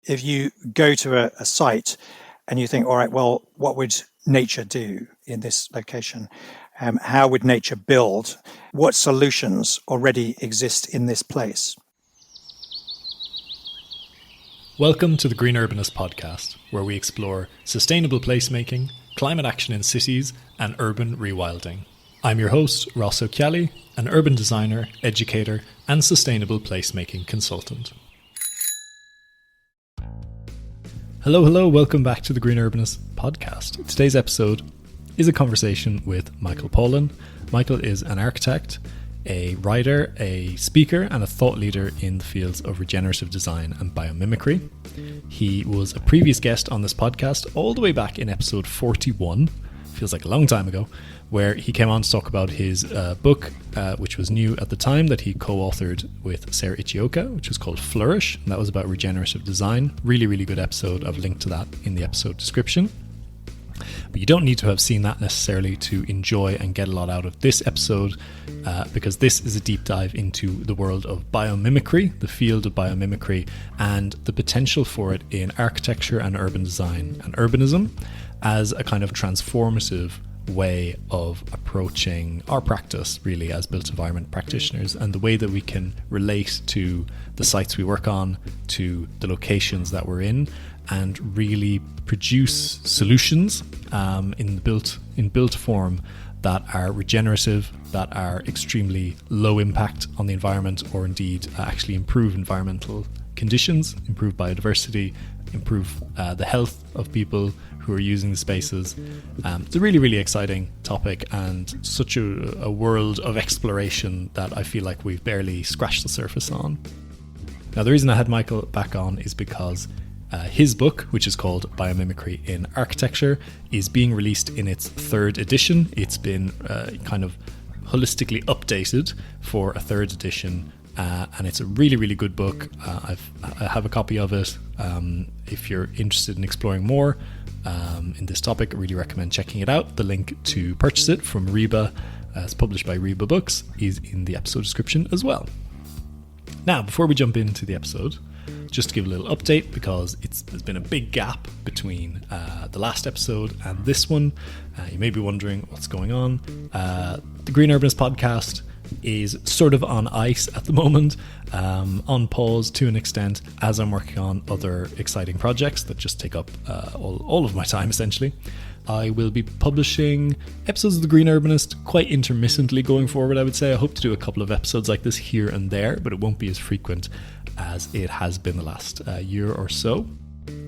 if you go to a site and you think, all right, well, what would nature do in this location? How would nature build? What solutions already exist in this place? Welcome to the Green Urbanist podcast, where we explore sustainable placemaking, climate action in cities, and urban rewilding. I'm your host, Ross O'Kelly, an urban designer, educator, and sustainable placemaking consultant. Hello, welcome back to the Green Urbanist podcast. Today's episode is a conversation with Michael Pawlyn. Michael is an architect, a writer, a speaker, and a thought leader in the fields of regenerative design and biomimicry. He was a previous guest on this podcast all the way back in episode 41, feels like a long time ago, where he came on to talk about his book, which was new at the time, that he co-authored with Sarah Ichioka, which was called Flourish, and that was about regenerative design. Really, really good episode. I've linked to that in the episode description. But you don't need to have seen that necessarily to enjoy and get a lot out of this episode, because this is a deep dive into the world of biomimicry, the field of biomimicry, and the potential for it in architecture and urban design and urbanism as a kind of transformative way of approaching our practice, really, as built environment practitioners, and the way that we can relate to the sites we work on, to the locations that we're in, and really produce solutions in built form that are regenerative, that are extremely low impact on the environment, or indeed actually improve environmental conditions, improve biodiversity, improve the health of people who are using the spaces. It's a really, really exciting topic, and such a world of exploration that I feel like we've barely scratched the surface on. Now, the reason I had Michael back on is because his book, which is called Biomimicry in Architecture, is being released in its third edition. It's been kind of holistically updated for a third edition, and it's a really, really good book. I have a copy of it. If you're interested in exploring more in this topic, I really recommend checking it out. The link to purchase it from Reba, as published by Reba Books, is in the episode description as well. Now, before we jump into the episode, just to give a little update, because there's been a big gap between the last episode and this one. You may be wondering what's going on. The Green Urbanist podcast is sort of on ice at the moment, on pause to an extent, as I'm working on other exciting projects that just take up all of my time, essentially. I will be publishing episodes of The Green Urbanist quite intermittently going forward, I would say. I hope to do a couple of episodes like this here and there, but it won't be as frequent as it has been the last year or so.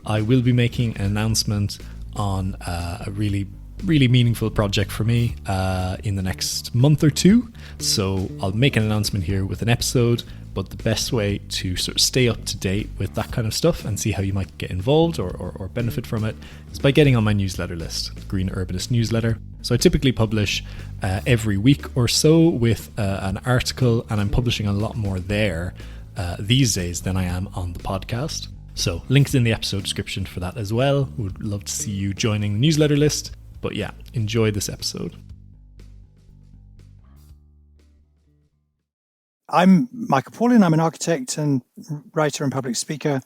I will be making an announcement on a really meaningful project for me in the next month or two. So I'll make an announcement here with an episode, but the best way to sort of stay up to date with that kind of stuff and see how you might get involved or benefit from it is by getting on my newsletter list, the Green Urbanist newsletter. So I typically publish every week or so with an article, and I'm publishing a lot more there these days than I am on the podcast. So links in the episode description for that as well. Would love to see you joining the newsletter list. But yeah, enjoy this episode. I'm Michael Pawlyn. I'm an architect and writer and public speaker.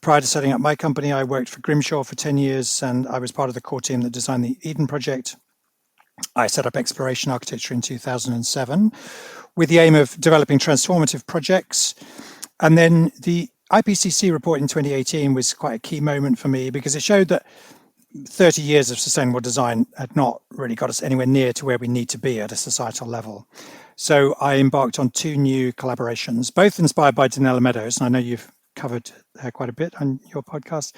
Prior to setting up my company, I worked for Grimshaw for 10 years, and I was part of the core team that designed the Eden project. I set up Exploration Architecture in 2007 with the aim of developing transformative projects. And then the IPCC report in 2018 was quite a key moment for me, because it showed that 30 years of sustainable design had not really got us anywhere near to where we need to be at a societal level. So I embarked on two new collaborations, both inspired by Donella Meadows, and I know you've covered her quite a bit on your podcast,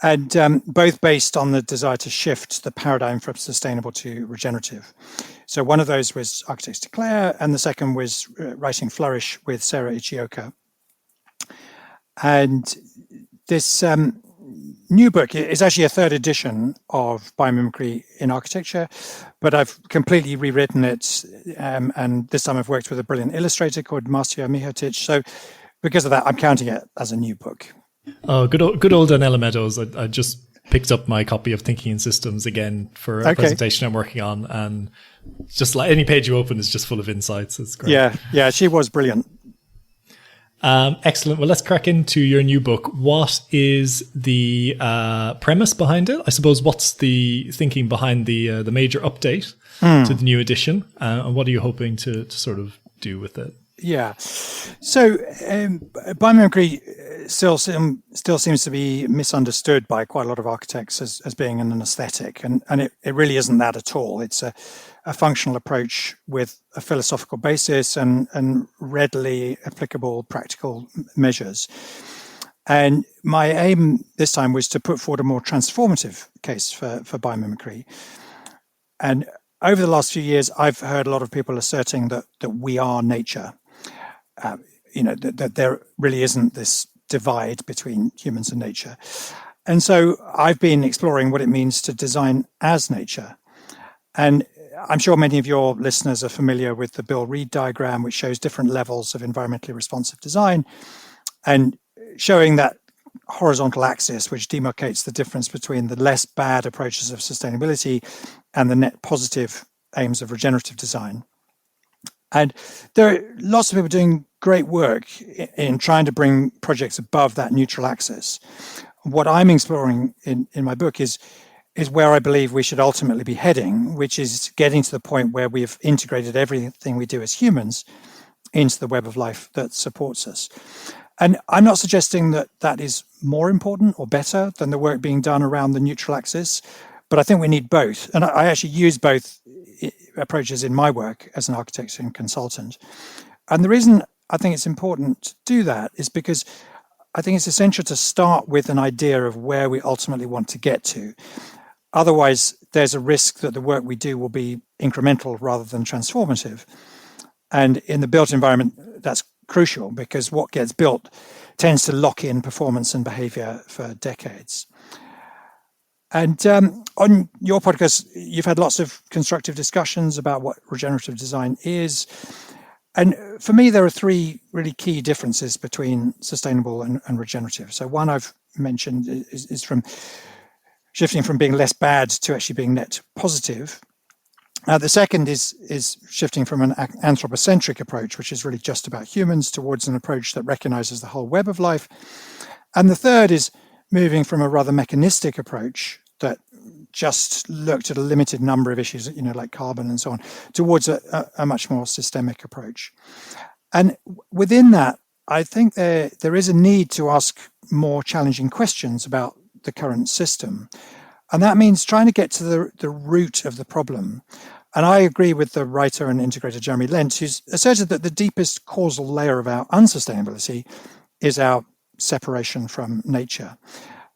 and both based on the desire to shift the paradigm from sustainable to regenerative. So one of those was Architects Declare, and the second was Writing Flourish with Sarah Ichioka. And this new book is actually a third edition of Biomimicry in Architecture, but I've completely rewritten it, and this time I've worked with a brilliant illustrator called Marcia Mihotic. So because of that, I'm counting it as a new book. Oh, good old Donella Meadows. I just picked up my copy of Thinking in Systems again for a presentation I'm working on, and just like any page you open is just full of insights. It's great. Yeah, she was brilliant. Excellent. Well, let's crack into your new book. What is the premise behind it? I suppose what's the thinking behind the major update to the new edition, and what are you hoping to sort of do with it? Yeah. So biomimicry still seems to be misunderstood by quite a lot of architects as being an aesthetic, and it really isn't that at all. It's a functional approach with a philosophical basis and readily applicable practical measures. And my aim this time was to put forward a more transformative case for biomimicry. And over the last few years, I've heard a lot of people asserting that we are nature. That there really isn't this divide between humans and nature. And so I've been exploring what it means to design as nature. And I'm sure many of your listeners are familiar with the Bill Reed diagram, which shows different levels of environmentally responsive design and showing that horizontal axis, which demarcates the difference between the less bad approaches of sustainability and the net positive aims of regenerative design. And there are lots of people doing great work in trying to bring projects above that neutral axis. What I'm exploring in my book is where I believe we should ultimately be heading, which is getting to the point where we've integrated everything we do as humans into the web of life that supports us. And I'm not suggesting that is more important or better than the work being done around the neutral axis, but I think we need both. And I actually use both approaches in my work as an architect and consultant. And the reason I think it's important to do that is because I think it's essential to start with an idea of where we ultimately want to get to. Otherwise, there's a risk that the work we do will be incremental rather than transformative. And in the built environment, that's crucial because what gets built tends to lock in performance and behavior for decades. And on your podcast, you've had lots of constructive discussions about what regenerative design is. And for me, there are three really key differences between sustainable and regenerative. So one I've mentioned is from shifting from being less bad to actually being net positive. The second is shifting from an anthropocentric approach, which is really just about humans, towards an approach that recognizes the whole web of life. And the third is moving from a rather mechanistic approach that just looked at a limited number of issues, like carbon and so on, towards a much more systemic approach. And within that, I think there is a need to ask more challenging questions about the current system. And that means trying to get to the root of the problem. And I agree with the writer and integrator Jeremy Lentz, who's asserted that the deepest causal layer of our unsustainability is our separation from nature.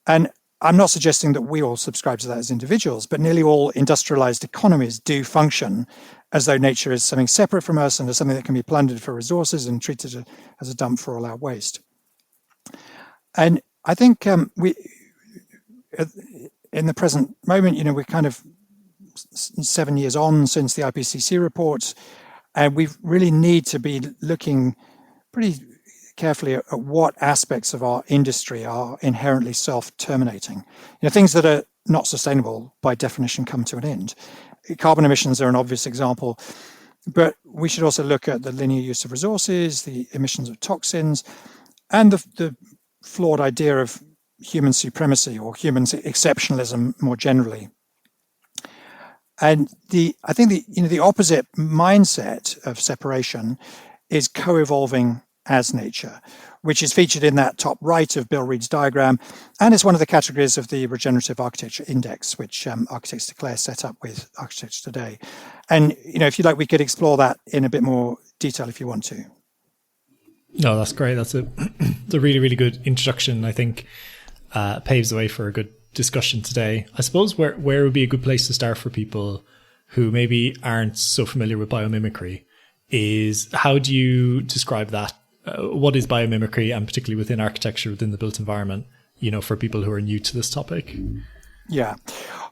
And I'm not suggesting that we all subscribe to that as individuals, but nearly all industrialized economies do function as though nature is something separate from us and as something that can be plundered for resources and treated as a dump for all our waste. And I think we, in the present moment, we're kind of 7 years on since the IPCC report, and we really need to be looking pretty carefully at what aspects of our industry are inherently self-terminating. Things that are not sustainable by definition come to an end. Carbon emissions are an obvious example, but we should also look at the linear use of resources, the emissions of toxins, and the flawed idea of human supremacy or human exceptionalism more generally. And I think the opposite mindset of separation is co-evolving as nature, which is featured in that top right of Bill Reed's diagram, and it's one of the categories of the Regenerative Architecture Index, which Architects Declare set up with Architecture Today. And if you like, we could explore that in a bit more detail if you want to. No, that's great. That's a really, really good introduction. I think paves the way for a good discussion today. I suppose where would be a good place to start for people who maybe aren't so familiar with biomimicry is, how do you describe that? What is biomimicry, and particularly within architecture, within the built environment, for people who are new to this topic? Yeah.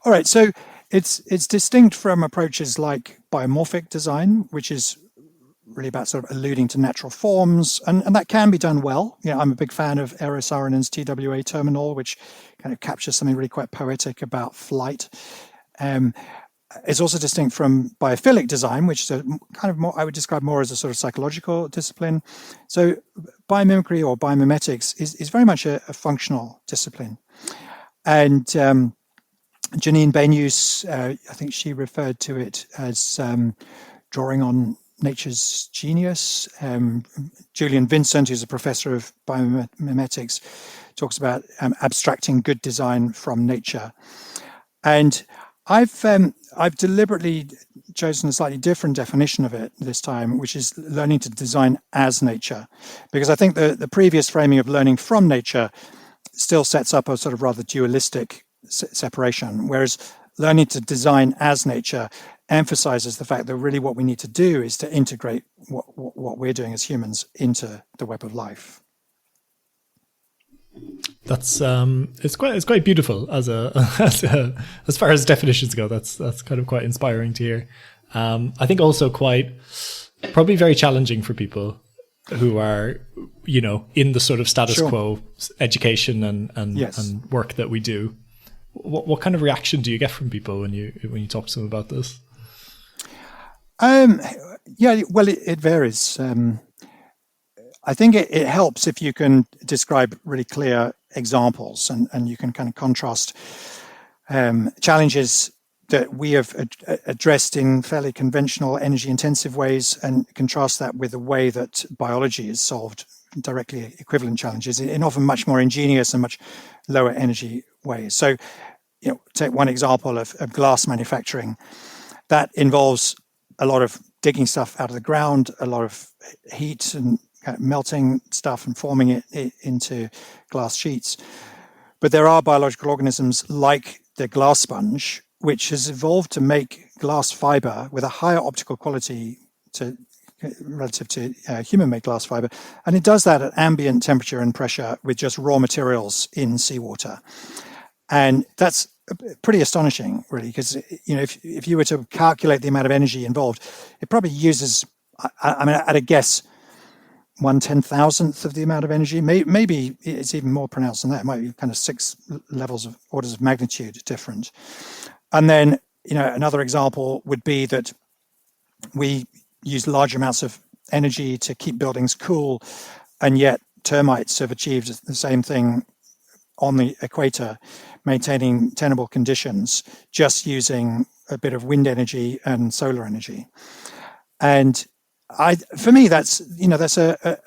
All right. So it's distinct from approaches like biomorphic design, which is really about sort of alluding to natural forms, and that can be done well. I'm a big fan of Eero Saarinen's TWA terminal, which kind of captures something really quite poetic about flight. It's also distinct from biophilic design, which is a kind of more, I would describe more as a sort of psychological discipline. So biomimicry or biomimetics is very much a functional discipline. And Janine Benyus, I think she referred to it as drawing on nature's genius. Julian Vincent, who's a professor of biomimetics, talks about abstracting good design from nature. And I've deliberately chosen a slightly different definition of it this time, which is learning to design as nature, because I think the previous framing of learning from nature still sets up a sort of rather dualistic separation, whereas learning to design as nature emphasizes the fact that really what we need to do is to integrate what we're doing as humans into the web of life. That's it's quite beautiful as as far as definitions go. That's kind of quite inspiring to hear. I think also probably very challenging for people who are, in the sort of status quo education and work that we do. What kind of reaction do you get from people when you talk to them about this? Well, it varies. I think it helps if you can describe really clear examples and you can kind of contrast challenges that we have addressed in fairly conventional energy-intensive ways and contrast that with the way that biology has solved directly equivalent challenges in often much more ingenious and much lower energy ways. So, take one example of glass manufacturing. That involves a lot of digging stuff out of the ground, a lot of heat and melting stuff and forming it into glass sheets. But there are biological organisms like the glass sponge, which has evolved to make glass fiber with a higher optical quality relative to human-made glass fiber. And it does that at ambient temperature and pressure with just raw materials in seawater. And that's pretty astonishing, really, because if you were to calculate the amount of energy involved, it probably uses, I mean, at a guess, 1/10,000th of the amount of energy. Maybe it's even more pronounced than that. It might be kind of 6 orders of magnitude different. And then, another example would be that we use large amounts of energy to keep buildings cool, and yet termites have achieved the same thing on the equator, maintaining tenable conditions, just using a bit of wind energy and solar energy. And for me, that's a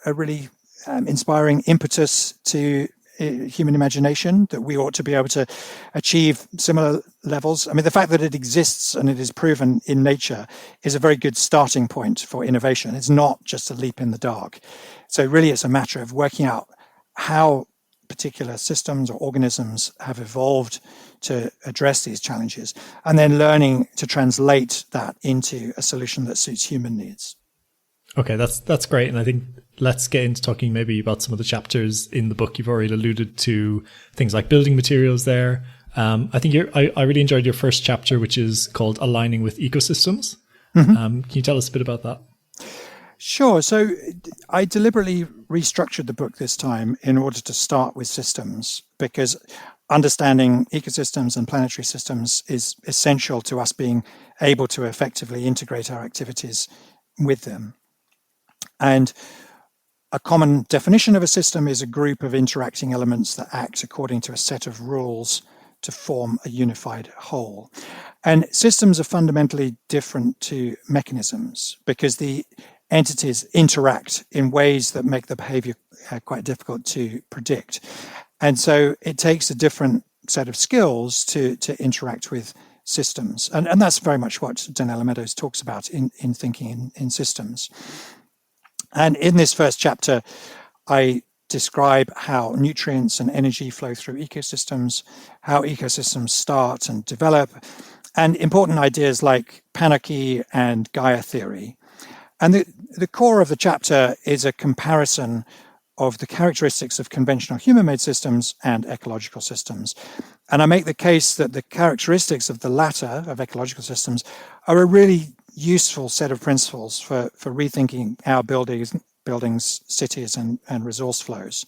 really inspiring impetus to human imagination, that we ought to be able to achieve similar levels. I mean, the fact that it exists and it is proven in nature is a very good starting point for innovation. It's not just a leap in the dark. So really, it's a matter of working out how particular systems or organisms have evolved to address these challenges, and then learning to translate that into a solution that suits human needs. Okay, that's great. And I think let's get into talking maybe about some of the chapters in the book. You've already alluded to things like building materials there. I think I really enjoyed your first chapter, which is called Aligning with Ecosystems. Mm-hmm. Can you tell us a bit about that? Sure. So I deliberately restructured the book this time in order to start with systems, because understanding ecosystems and planetary systems is essential to us being able to effectively integrate our activities with them. And a common definition of a system is a group of interacting elements that act according to a set of rules to form a unified whole. And systems are fundamentally different to mechanisms because the entities interact in ways that make the behavior quite difficult to predict. And so it takes a different set of skills to interact with systems. And that's very much what Donella Meadows talks about in thinking in systems. And in this first chapter, I describe how nutrients and energy flow through ecosystems, how ecosystems start and develop, and important ideas like panarchy and Gaia theory. And the core of the chapter is a comparison of the characteristics of conventional human-made systems and ecological systems. And I make the case that the characteristics of the latter, of ecological systems, are a really useful set of principles for rethinking our buildings, cities, and resource flows.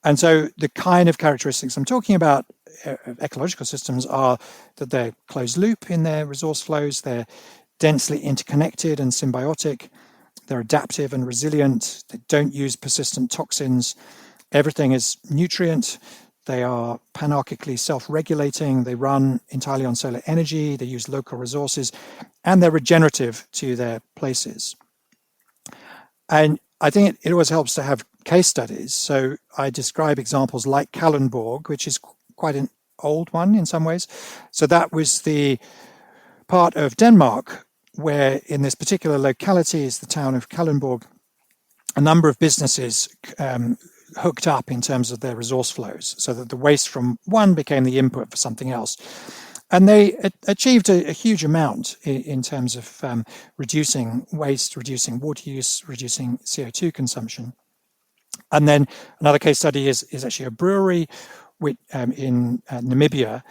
And so the kind of characteristics I'm talking about of ecological systems are that they're closed loop in their resource flows, they're densely interconnected and symbiotic, They're adaptive and resilient. They don't use persistent toxins. Everything is nutrient. They are panarchically self-regulating. They run entirely on solar energy. They use local resources, and they're regenerative to their places. And I think it always helps to have case studies. So I describe examples like Kalundborg, which is quite an old one in some ways. So that was the part of Denmark where, in this particular locality, is the town of Kalundborg, a number of businesses hooked up in terms of their resource flows, so that the waste from one became the input for something else. And they achieved a huge amount in terms of reducing waste, reducing water use, reducing CO2 consumption. And then another case study is actually a brewery in Namibia.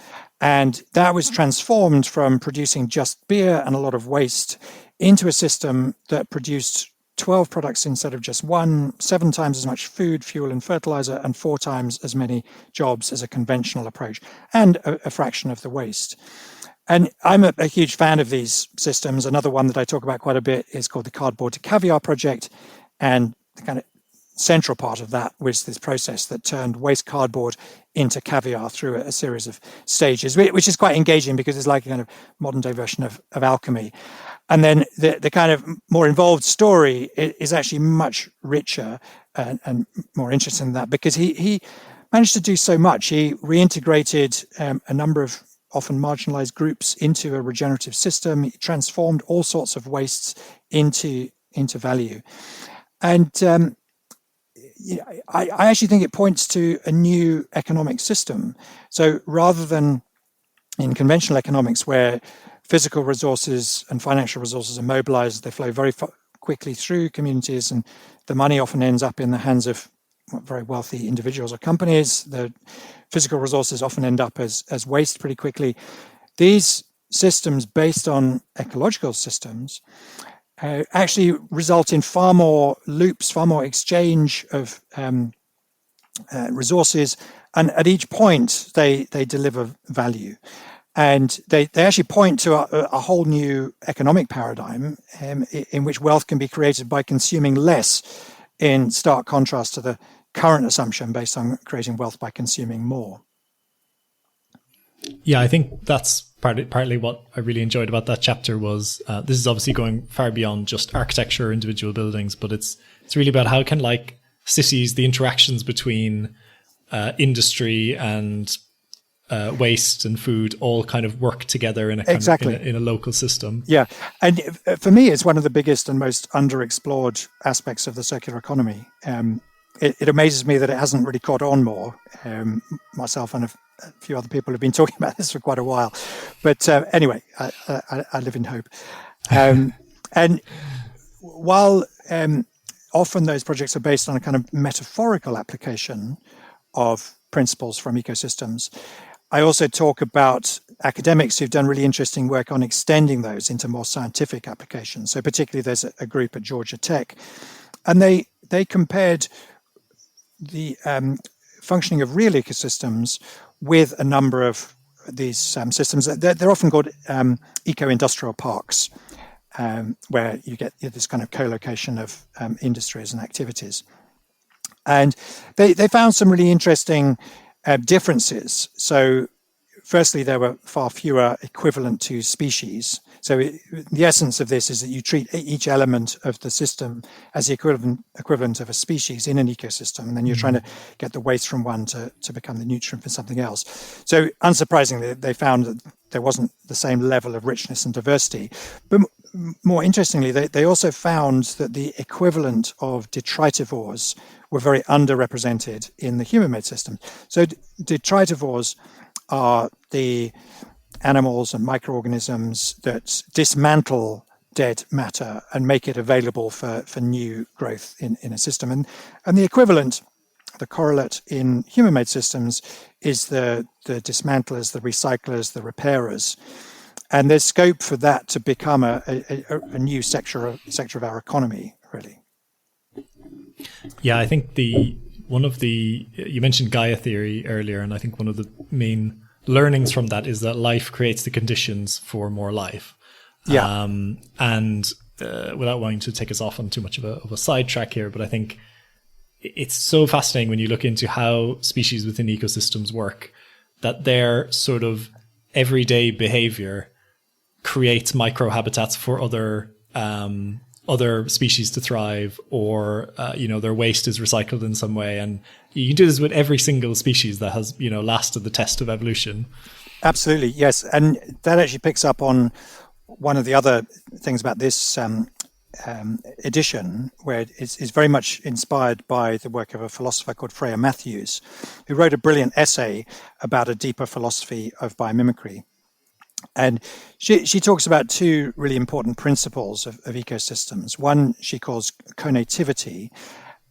And that was transformed from producing just beer and a lot of waste into a system that produced 12 products instead of just one, 7 times as much food, fuel, and fertilizer, and 4 times as many jobs as a conventional approach, and a fraction of the waste. And I'm a huge fan of these systems. Another one that I talk about quite a bit is called the Cardboard to Caviar project. And the kind of central part of that was this process that turned waste cardboard into caviar through a series of stages, which is quite engaging because it's like a kind of modern day version of alchemy. And then the kind of more involved story is actually much richer and more interesting than that, because he managed to do so much. He reintegrated a number of often marginalized groups into a regenerative system. He transformed all sorts of wastes into value. And I actually think it points to a new economic system. So rather than in conventional economics, where physical resources and financial resources are mobilized, they flow very quickly through communities, and the money often ends up in the hands of very wealthy individuals or companies. The physical resources often end up as waste pretty quickly. These systems based on ecological systems actually result in far more loops, far more exchange of resources, and at each point they deliver value. And they actually point to a whole new economic paradigm in which wealth can be created by consuming less, in stark contrast to the current assumption based on creating wealth by consuming more. Yeah, I think that's partly what I really enjoyed about that chapter was this is obviously going far beyond just architecture or individual buildings, but it's really about how can like cities, the interactions between industry and waste and food all kind of work together in a kind of, in a local system. Yeah, and for me, it's one of the biggest and most underexplored aspects of the circular economy. It amazes me that it hasn't really caught on more. Myself and a few other people have been talking about this for quite a while. But anyway, I live in hope. And while often those projects are based on a kind of metaphorical application of principles from ecosystems, I also talk about academics who've done really interesting work on extending those into more scientific applications. So particularly there's a group at Georgia Tech, and they compared the functioning of real ecosystems with a number of these systems. They're often called eco-industrial parks, where you get this kind of co-location of industries and activities. And they found some really interesting differences. So firstly, there were far fewer equivalent to species. So the essence of this is that you treat each element of the system as the equivalent of a species in an ecosystem, and then you're trying to get the waste from one to become the nutrient for something else. So unsurprisingly, they found that there wasn't the same level of richness and diversity. But more interestingly, they also found that the equivalent of detritivores were very underrepresented in the human-made system. So detritivores are the animals and microorganisms that dismantle dead matter and make it available for new growth in a system. And the equivalent, the correlate in human-made systems is the dismantlers, the recyclers, the repairers. And there's scope for that to become a new sector of our economy, really. Yeah, I think you mentioned Gaia theory earlier, and I think one of the main learnings from that is that life creates the conditions for more life. Yeah. And without wanting to take us off on too much of a sidetrack here, but I think it's so fascinating when you look into how species within ecosystems work, that their sort of everyday behavior creates microhabitats for other species to thrive, or their waste is recycled in some way. And you can do this with every single species that has lasted the test of evolution. Absolutely, yes. And that actually picks up on one of the other things about this edition, where it's very much inspired by the work of a philosopher called Freya Matthews, who wrote a brilliant essay about a deeper philosophy of biomimicry. And she talks about two really important principles of ecosystems. One she calls conativity,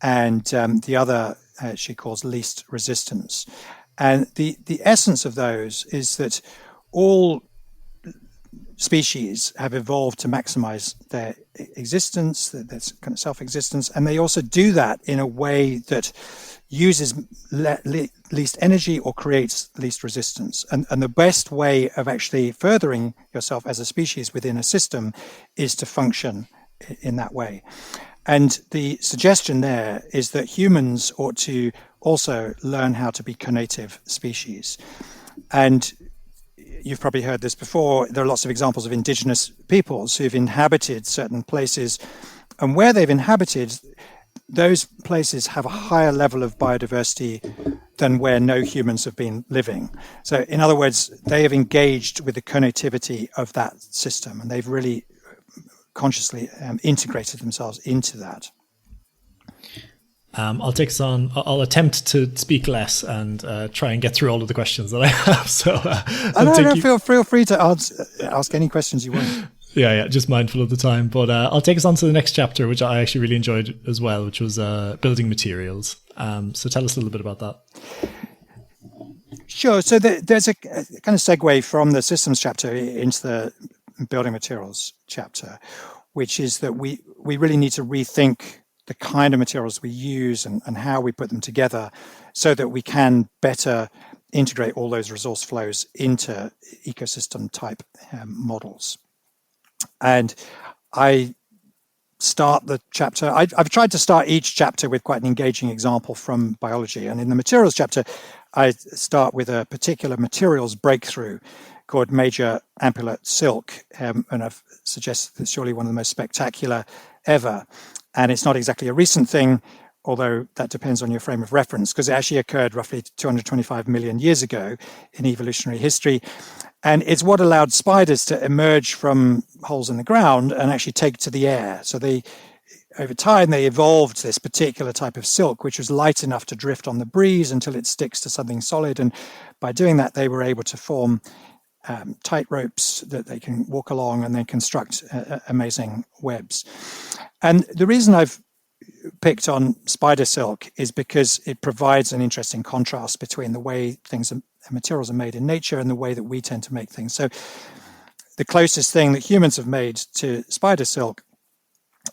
and the other she calls least resistance. And the essence of those is that all species have evolved to maximize their existence, their kind of self-existence, and they also do that in a way that uses least energy or creates least resistance. And the best way of actually furthering yourself as a species within a system is to function in that way. And the suggestion there is that humans ought to also learn how to be conative species. And you've probably heard this before. There are lots of examples of indigenous peoples who've inhabited certain places, and where they've inhabited, those places have a higher level of biodiversity than where no humans have been living. So in other words, they have engaged with the conativity of that system, and they've really consciously integrated themselves into that. I'll take us on. I'll attempt to speak less and try and get through all of the questions that I have. So feel free to ask any questions you want. Yeah, just mindful of the time. But I'll take us on to the next chapter, which I actually really enjoyed as well, which was building materials. So tell us a little bit about that. Sure. So there's a kind of segue from the systems chapter into the building materials chapter, which is that we really need to rethink the kind of materials we use and how we put them together so that we can better integrate all those resource flows into ecosystem type models. And I start the chapter, I've tried to start each chapter with quite an engaging example from biology. And in the materials chapter, I start with a particular materials breakthrough called major ampullate silk. And I've suggested it's surely one of the most spectacular ever. And it's not exactly a recent thing, although that depends on your frame of reference, because it actually occurred roughly 225 million years ago in evolutionary history. And it's what allowed spiders to emerge from holes in the ground and actually take to the air. So over time, they evolved this particular type of silk, which was light enough to drift on the breeze until it sticks to something solid. And by doing that, they were able to form tight ropes that they can walk along and then construct amazing webs. And the reason I've picked on spider silk is because it provides an interesting contrast between the way materials are made in nature and the way that we tend to make things. So the closest thing that humans have made to spider silk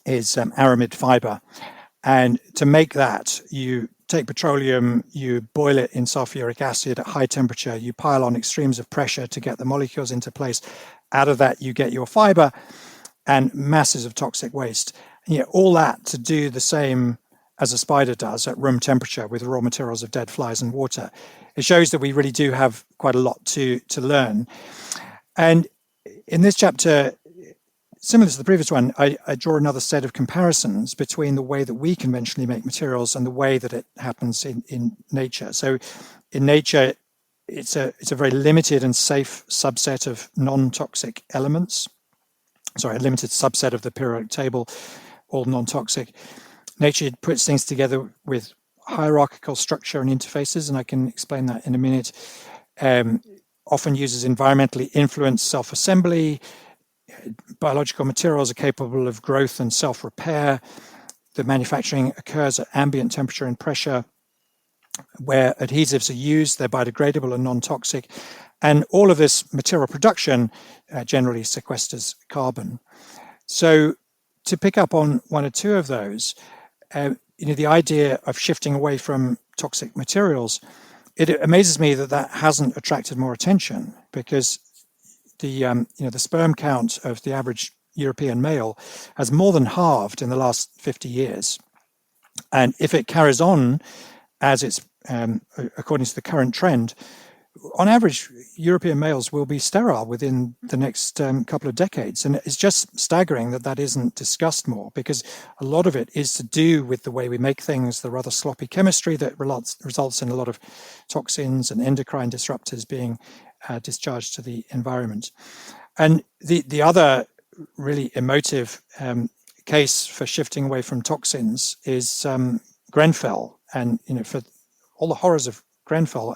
is aramid fiber. And to make that, you take petroleum, you boil it in sulfuric acid at high temperature, you pile on extremes of pressure to get the molecules into place. Out of that, you get your fiber and masses of toxic waste. And all that to do the same as a spider does at room temperature with raw materials of dead flies and water. It shows that we really do have quite a lot to learn. And in this chapter, similar to the previous one, I draw another set of comparisons between the way that we conventionally make materials and the way that it happens in nature. So in nature, it's a very limited and safe subset of non-toxic elements. Sorry, a limited subset of the periodic table, all non-toxic. Nature puts things together with hierarchical structure and interfaces, and I can explain that in a minute. Often uses environmentally influenced self-assembly. Biological materials are capable of growth and self-repair. The manufacturing occurs at ambient temperature and pressure. Where adhesives are used, they're biodegradable and non-toxic. And all of this material production generally sequesters carbon. So to pick up on one or two of those, the idea of shifting away from toxic materials, it amazes me that hasn't attracted more attention, because the sperm count of the average European male has more than halved in the last 50 years. And if it carries on as it's according to the current trend, on average, European males will be sterile within the next couple of decades. And it's just staggering that that isn't discussed more, because a lot of it is to do with the way we make things, the rather sloppy chemistry that results in a lot of toxins and endocrine disruptors being discharged to the environment. And the other really emotive case for shifting away from toxins is Grenfell. And for all the horrors of Grenfell,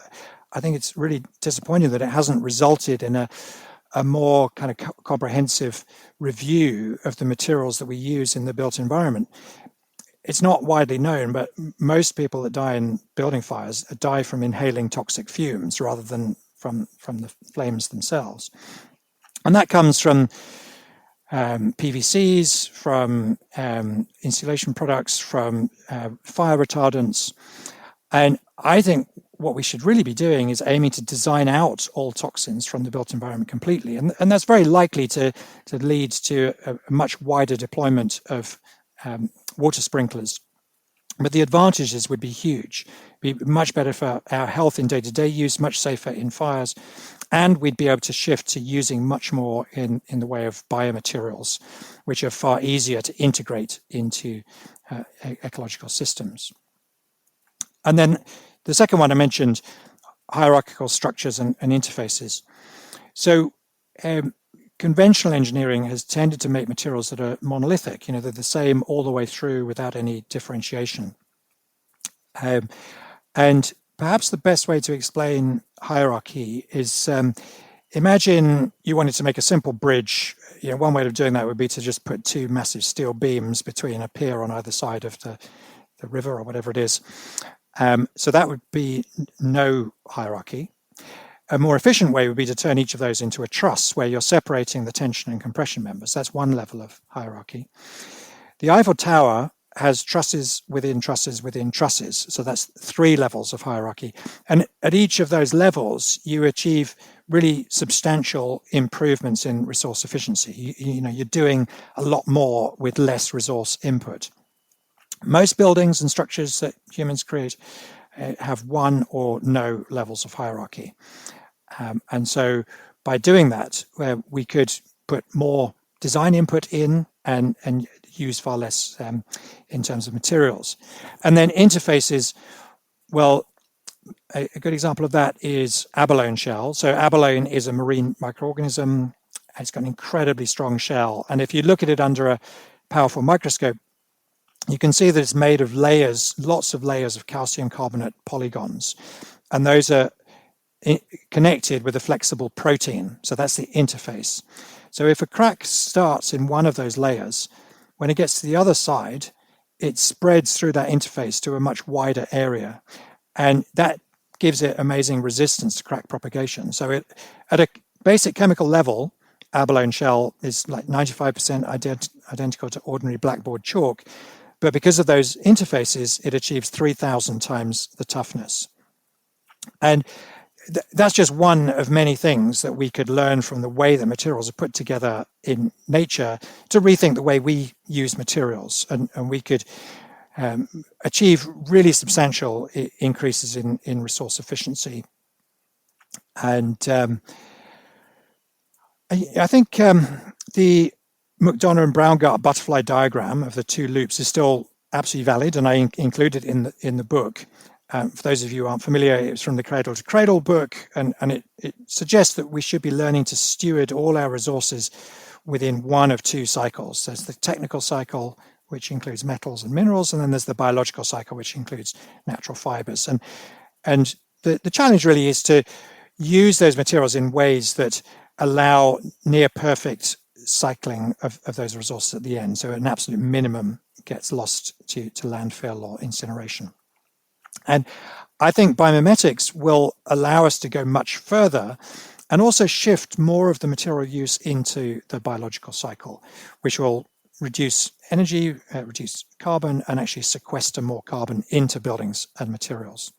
I think it's really disappointing that it hasn't resulted in a more kind of comprehensive review of the materials that we use in the built environment. It's not widely known, but most people that die in building fires die from inhaling toxic fumes rather than from the flames themselves. And that comes from PVCs, from insulation products, from fire retardants. And I think what we should really be doing is aiming to design out all toxins from the built environment completely. And that's very likely to lead to a much wider deployment of water sprinklers. But the advantages would be huge. It'd be much better for our health in day-to-day use, much safer in fires. And we'd be able to shift to using much more in the way of biomaterials, which are far easier to integrate into ecological systems. And then the second one I mentioned, hierarchical structures and interfaces. So conventional engineering has tended to make materials that are monolithic, they're the same all the way through without any differentiation. And perhaps the best way to explain hierarchy is imagine you wanted to make a simple bridge. One way of doing that would be to just put two massive steel beams between a pier on either side of the river or whatever it is. So that would be no hierarchy. A more efficient way would be to turn each of those into a truss where you're separating the tension and compression members. That's one level of hierarchy. The Eiffel Tower has trusses within trusses within trusses. So that's 3 levels of hierarchy. And at each of those levels, you achieve really substantial improvements in resource efficiency. You're doing a lot more with less resource input. Most buildings and structures that humans create have 1 or no levels of hierarchy. And so by doing that, we could put more design input in and use far less in terms of materials. And then interfaces, well, a good example of that is abalone shell. So abalone is a marine microorganism. It's got an incredibly strong shell. And if you look at it under a powerful microscope, you can see that it's made of layers, lots of layers of calcium carbonate polygons. And those are connected with a flexible protein. So that's the interface. So if a crack starts in one of those layers, when it gets to the other side, it spreads through that interface to a much wider area. And that gives it amazing resistance to crack propagation. So at a basic chemical level, abalone shell is like 95% identical to ordinary blackboard chalk. But because of those interfaces, it achieves 3,000 times the toughness. And that's just one of many things that we could learn from the way that materials are put together in nature to rethink the way we use materials. And we could achieve really substantial increases in resource efficiency. And I think the McDonough and Braungart butterfly diagram of the 2 loops is still absolutely valid, and I included it in the book. For those of you who aren't familiar, it's from the Cradle to Cradle book, and it suggests that we should be learning to steward all our resources within one of 2 cycles. There's the technical cycle, which includes metals and minerals, and then there's the biological cycle, which includes natural fibers. And the challenge really is to use those materials in ways that allow near perfect cycling of those resources at the end. So an absolute minimum gets lost to landfill or incineration. And I think biomimetics will allow us to go much further and also shift more of the material use into the biological cycle, which will reduce energy, reduce carbon, and actually sequester more carbon into buildings and materials.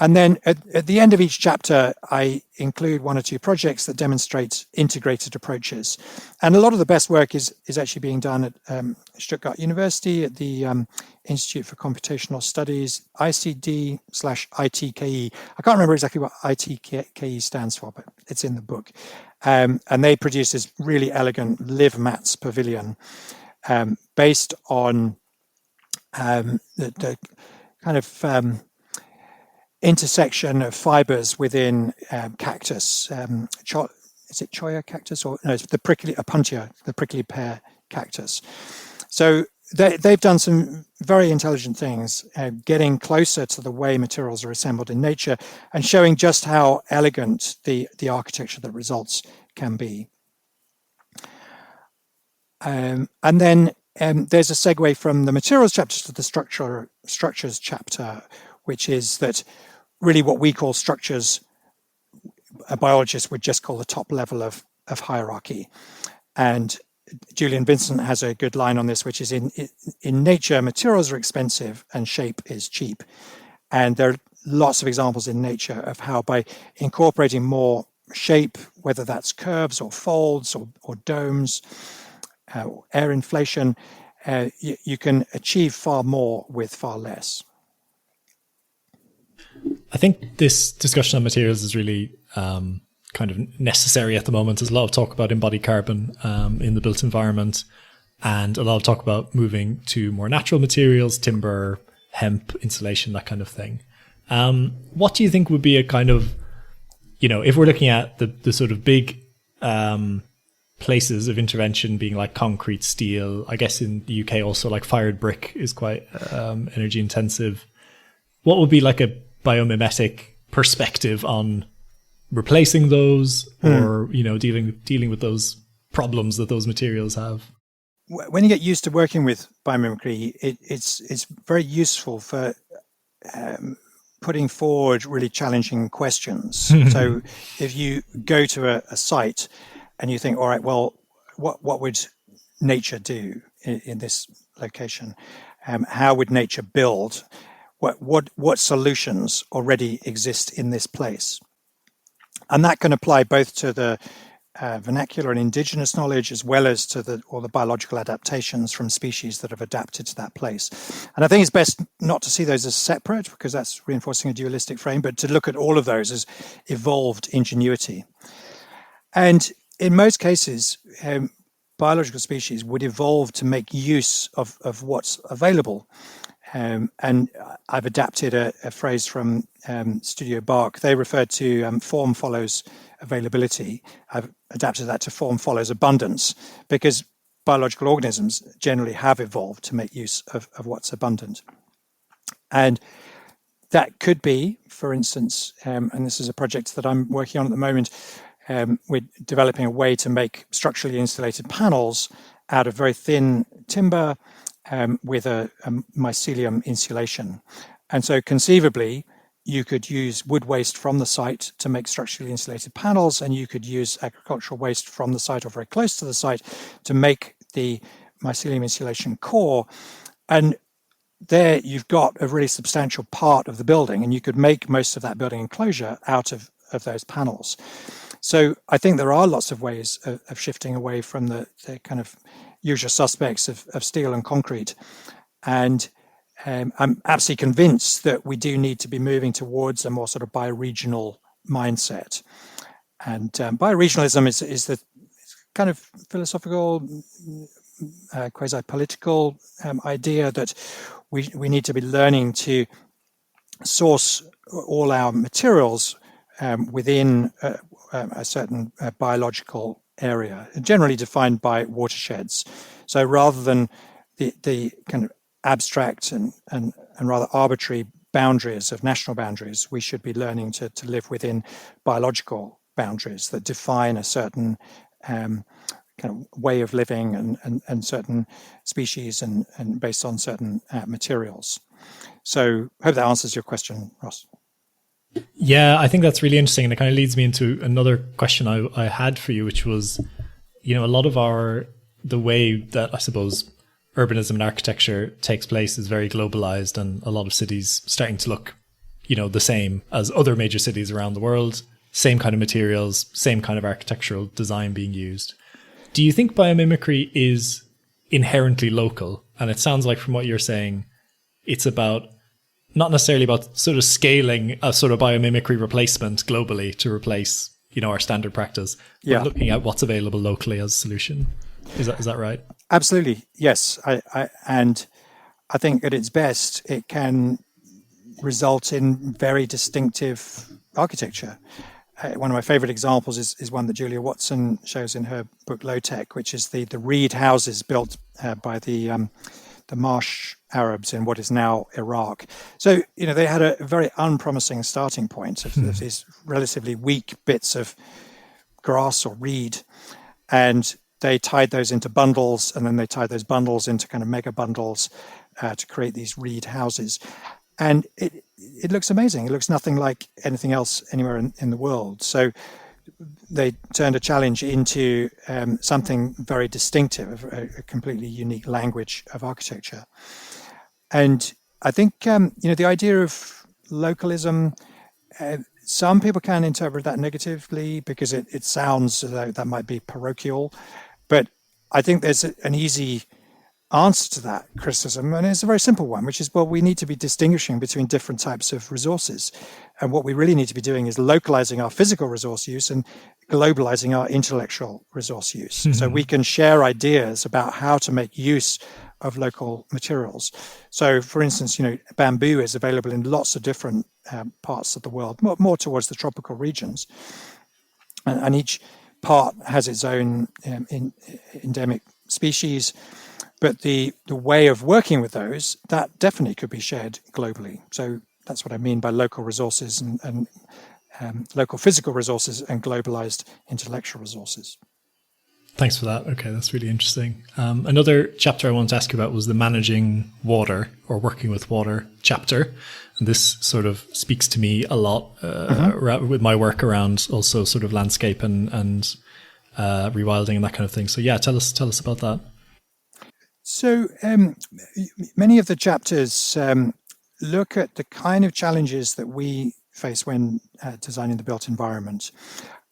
And then at the end of each chapter, I include one or two projects that demonstrate integrated approaches. And a lot of the best work is actually being done at Stuttgart University, at the Institute for Computational Studies, ICD/ITKE. I can't remember exactly what ITKE stands for, but it's in the book. And they produce this really elegant live mats pavilion based on the kind of intersection of fibers within cactus. Is it cholla cactus, or no? It's the prickly Opuntia, the prickly pear cactus. So they've done some very intelligent things, getting closer to the way materials are assembled in nature and showing just how elegant the architecture that results can be. And then there's a segue from the materials chapter to the structures chapter, which is that really what we call structures, a biologist would just call the top level of hierarchy. And Julian Vincent has a good line on this, which is in nature, materials are expensive and shape is cheap. And there are lots of examples in nature of how by incorporating more shape, whether that's curves or folds or domes, air inflation, you can achieve far more with far less. I think this discussion on materials is really kind of necessary at the moment. There's a lot of talk about embodied carbon in the built environment, and a lot of talk about moving to more natural materials, timber, hemp, insulation, that kind of thing. What do you think would be a kind of, if we're looking at the sort of big places of intervention being like concrete, steel, I guess in the UK also like fired brick is quite energy intensive. What would be like a biomimetic perspective on replacing those or, dealing with those problems that those materials have? When you get used to working with biomimicry, it's very useful for putting forward really challenging questions. So if you go to a site and you think, all right, well, what would nature do in this location? How would nature build? What solutions already exist in this place? And that can apply both to the vernacular and indigenous knowledge, as well as to all the biological adaptations from species that have adapted to that place. And I think it's best not to see those as separate, because that's reinforcing a dualistic frame, but to look at all of those as evolved ingenuity. And in most cases, biological species would evolve to make use of what's available. And I've adapted a phrase from Studio Bark. They referred to form follows availability. I've adapted that to form follows abundance, because biological organisms generally have evolved to make use of what's abundant. And that could be, for instance, and this is a project that I'm working on at the moment, we're developing a way to make structurally insulated panels out of very thin timber with a mycelium insulation. And so conceivably, you could use wood waste from the site to make structurally insulated panels, and you could use agricultural waste from the site or very close to the site to make the mycelium insulation core. And there you've got a really substantial part of the building, and you could make most of that building enclosure out of those panels. So I think there are lots of ways of shifting away from the kind of usual suspects of steel and concrete. And I'm absolutely convinced that we do need to be moving towards a more sort of bioregional mindset. And bioregionalism is the kind of philosophical, quasi-political idea that we need to be learning to source all our materials within a certain biological area, generally defined by watersheds. So rather than the kind of abstract and rather arbitrary boundaries of national boundaries, we should be learning to live within biological boundaries that define a certain kind of way of living and certain species and based on certain materials. So I hope that answers your question, Ross. Yeah, I think that's really interesting. And it kind of leads me into another question I had for you, which was, a lot of the way that I suppose urbanism and architecture takes place is very globalized, and a lot of cities starting to look, the same as other major cities around the world, same kind of materials, same kind of architectural design being used. Do you think biomimicry is inherently local? And it sounds like from what you're saying, it's about not necessarily about sort of scaling a sort of biomimicry replacement globally to replace, our standard practice, but looking at what's available locally as a solution. Is that right? Absolutely, yes. And I think at its best, it can result in very distinctive architecture. One of my favorite examples is one that Julia Watson shows in her book Low Tech, which is the reed houses built by the Marsh Arabs in what is now Iraq. So, they had a very unpromising starting point of these relatively weak bits of grass or reed, and they tied those into bundles, and then they tied those bundles into kind of mega bundles to create these reed houses. And it looks amazing. It looks nothing like anything else anywhere in the world. So they turned a challenge into something very distinctive, a completely unique language of architecture. And I think, the idea of localism, some people can interpret that negatively because it sounds as though that might be parochial. But I think there's an easy answer to that criticism, and it's a very simple one, which is, well, we need to be distinguishing between different types of resources, and what we really need to be doing is localizing our physical resource use and globalizing our intellectual resource use. So we can share ideas about how to make use of local materials. So, for instance, bamboo is available in lots of different parts of the world, more towards the tropical regions, and each part has its own endemic species. But the way of working with those, that definitely could be shared globally. So that's what I mean by local resources and local physical resources and globalized intellectual resources. Thanks for that. Okay, that's really interesting. Another chapter I wanted to ask you about was the managing water or working with water chapter. And this sort of speaks to me a lot with my work around also sort of landscape and rewilding and that kind of thing. So yeah, tell us about that. So many of the chapters look at the kind of challenges that we face when designing the built environment,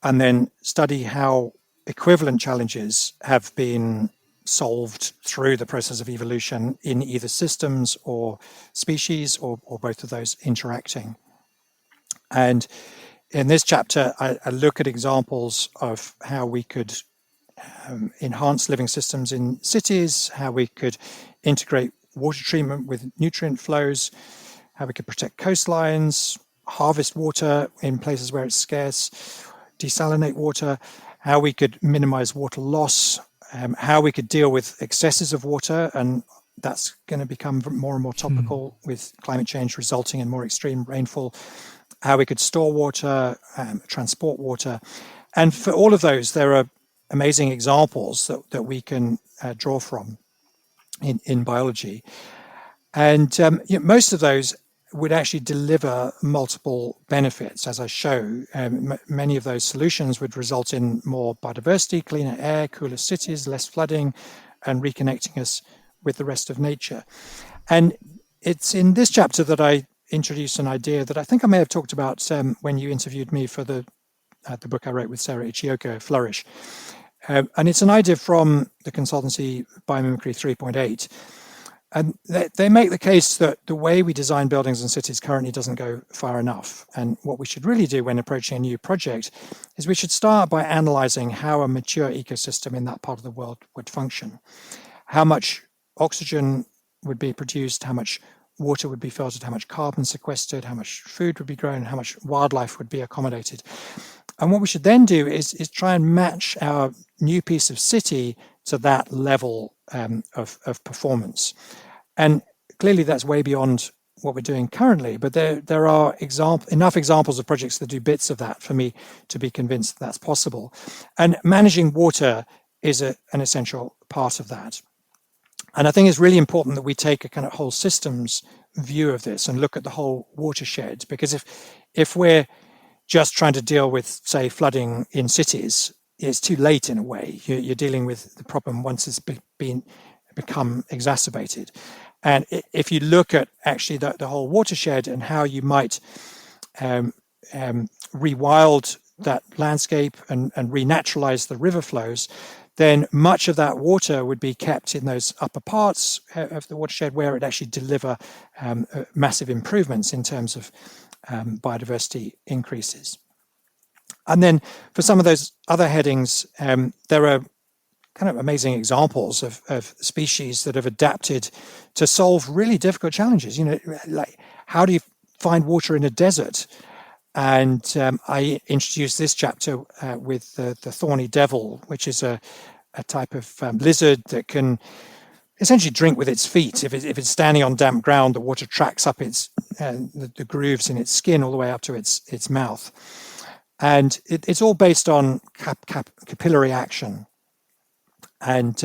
and then study how equivalent challenges have been solved through the process of evolution in either systems or species or both of those interacting. And in this chapter, I look at examples of how we could enhance living systems in cities, how we could integrate water treatment with nutrient flows, how we could protect coastlines, harvest water in places where it's scarce, desalinate water, how we could minimize water loss, how we could deal with excesses of water, and that's going to become more and more topical with climate change resulting in more extreme rainfall, how we could store water, transport water. And for all of those, there are amazing examples that we can draw from in biology. And most of those would actually deliver multiple benefits, as I show. Many of those solutions would result in more biodiversity, cleaner air, cooler cities, less flooding, and reconnecting us with the rest of nature. And it's in this chapter that I introduce an idea that I think I may have talked about when you interviewed me for the book I wrote with Sarah Ichioka, Flourish. And it's an idea from the consultancy Biomimicry 3.8. And they make the case that the way we design buildings and cities currently doesn't go far enough. And what we should really do when approaching a new project is we should start by analyzing how a mature ecosystem in that part of the world would function. How much oxygen would be produced, how much water would be filtered, how much carbon sequestered, how much food would be grown, how much wildlife would be accommodated. And what we should then do is try and match our new piece of city to that level of performance. And clearly that's way beyond what we're doing currently, but there are enough examples of projects that do bits of that for me to be convinced that's possible. And managing water is an essential part of that. And I think it's really important that we take a kind of whole systems view of this and look at the whole watershed, because if we're just trying to deal with, say, flooding in cities, it's too late in a way. You're dealing with the problem once it's become exacerbated. And if you look at actually the whole watershed and how you might rewild that landscape and renaturalize the river flows, then much of that water would be kept in those upper parts of the watershed where it actually deliver massive improvements in terms of biodiversity increases. And then for some of those other headings, there are kind of amazing examples of species that have adapted to solve really difficult challenges. Like how do you find water in a desert? And I introduced this chapter with the thorny devil, which is a type of lizard that can essentially drink with its feet. If it's standing on damp ground, the water tracks up the grooves in its skin all the way up to its mouth. And it's all based on capillary action. And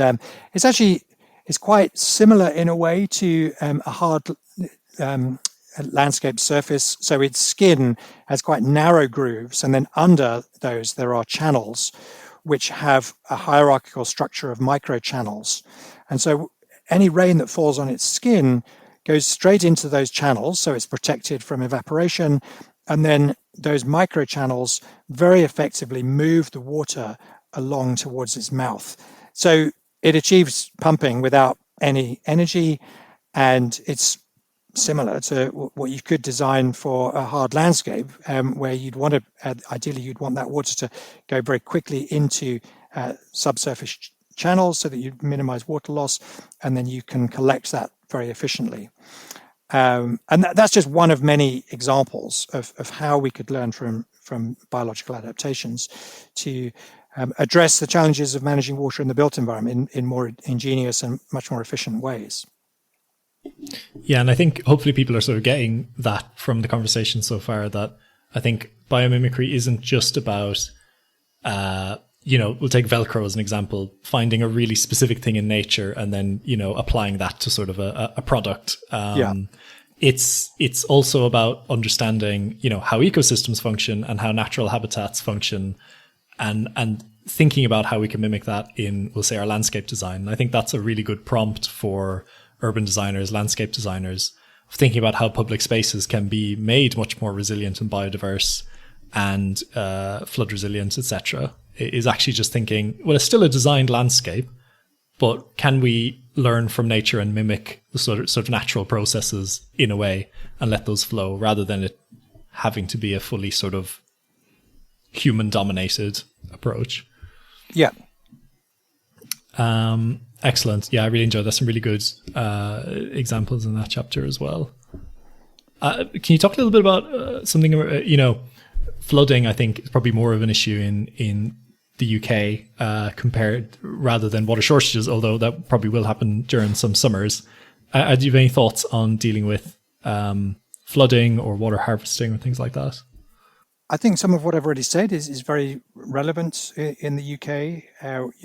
it's quite similar in a way to a hard landscape surface. So its skin has quite narrow grooves, and then under those there are channels which have a hierarchical structure of microchannels. And so any rain that falls on its skin goes straight into those channels, so it's protected from evaporation, and then those microchannels very effectively move the water along towards its mouth. So it achieves pumping without any energy, and it's similar to what you could design for a hard landscape, where ideally you'd want that water to go very quickly into subsurface channels so that you minimize water loss, and then you can collect that very efficiently. And that's just one of many examples of how we could learn from biological adaptations to address the challenges of managing water in the built environment in more ingenious and much more efficient ways. Yeah, and I think hopefully people are sort of getting that from the conversation so far, that I think biomimicry isn't just about, we'll take Velcro as an example, finding a really specific thing in nature and then, applying that to sort of a product. It's also about understanding, how ecosystems function and how natural habitats function, and thinking about how we can mimic that in, we'll say, our landscape design. And I think that's a really good prompt for urban designers, landscape designers, of thinking about how public spaces can be made much more resilient and biodiverse and flood resilient, etc. Is actually just thinking, well, it's still a designed landscape, but can we learn from nature and mimic the sort of natural processes in a way and let those flow, rather than it having to be a fully sort of human-dominated approach. Yeah. Excellent. Yeah, I really enjoyed that. Some really good examples in that chapter as well. Can you talk a little bit about something, flooding, I think, is probably more of an issue in the UK compared, rather than water shortages, although that probably will happen during some summers. Do you have any thoughts on dealing with flooding or water harvesting or things like that? I think some of what I've already said is very relevant in the UK.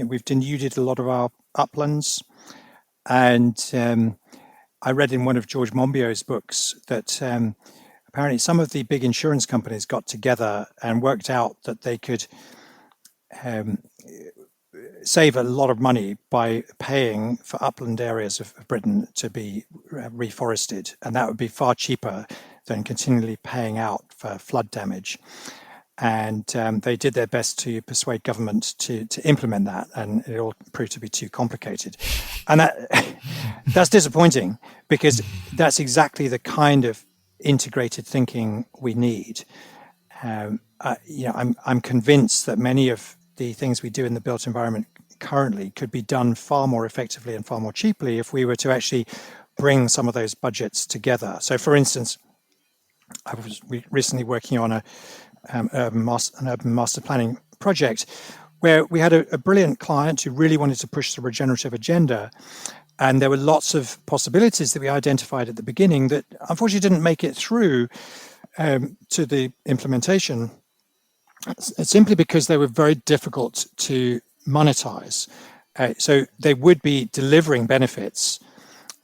We've denuded a lot of our uplands, and I read in one of George Monbiot's books that apparently some of the big insurance companies got together and worked out that they could save a lot of money by paying for upland areas of Britain to be reforested, and that would be far cheaper than continually paying out for flood damage. And they did their best to persuade government to implement that, and it all proved to be too complicated. And that's disappointing, because that's exactly the kind of integrated thinking we need. I'm convinced that many of the things we do in the built environment currently could be done far more effectively and far more cheaply if we were to actually bring some of those budgets together. So, for instance, I was recently working on an urban master planning project where we had a brilliant client who really wanted to push the regenerative agenda. And there were lots of possibilities that we identified at the beginning that unfortunately didn't make it through to the implementation, simply because they were very difficult to monetize. So they would be delivering benefits,